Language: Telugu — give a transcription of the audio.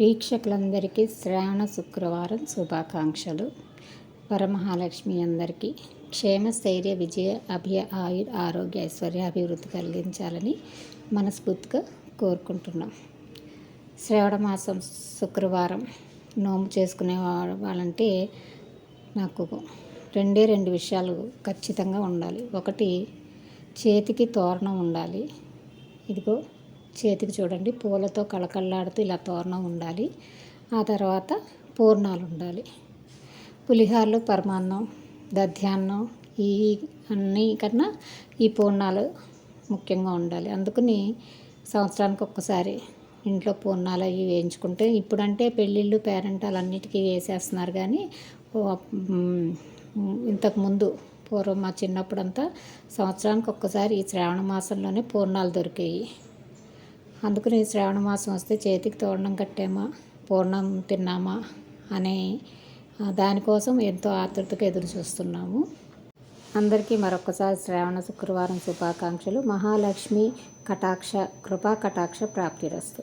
వీక్షకులందరికీ శ్రావణ శుక్రవారం శుభాకాంక్షలు. వరమహాలక్ష్మి అందరికీ క్షేమ స్థైర్య విజయ అభయ ఆయుర్ ఆరోగ్య ఐశ్వర్య అభివృద్ధి కలిగించాలని మనస్ఫూర్తిగా కోరుకుంటున్నాం. శ్రావణ మాసం శుక్రవారం నోము చేసుకునే వాళ్ళంటే నాకు రెండు విషయాలు ఖచ్చితంగా ఉండాలి. ఒకటి, చేతికి తోరణం ఉండాలి. ఇదిగో చేతికి చూడండి, పూలతో కళకళలాడుతూ ఇలా తోరణం ఉండాలి. ఆ తర్వాత పూర్ణాలు ఉండాలి. పులిహారలు, పరమాన్నం, దధ్యాన్నం ఈ అన్నీ కన్నా ఈ పూర్ణాలు ముఖ్యంగా ఉండాలి. అందుకని సంవత్సరానికి ఒక్కసారి ఇంట్లో పూర్ణాలు అవి వేయించుకుంటే, ఇప్పుడంటే పెళ్ళిళ్ళు పేరెంటాలు అన్నిటికీ వేసేస్తున్నారు. కానీ ఇంతకుముందు పూర్వం మా చిన్నప్పుడంతా సంవత్సరానికి ఒక్కసారి ఈ శ్రావణ మాసంలోనే పూర్ణాలు దొరికాయి. అందుకని శ్రావణ మాసం వస్తే చేతికి తోరణం కట్టామా, పూర్ణం తిన్నామా అనే దానికోసం ఎంతో ఆతృతగా ఎదురు చూస్తున్నాము. అందరికీ మరొకసారి శ్రావణ శుక్రవారం శుభాకాంక్షలు. మహాలక్ష్మి కృపా కటాక్ష ప్రాప్తిరస్తు.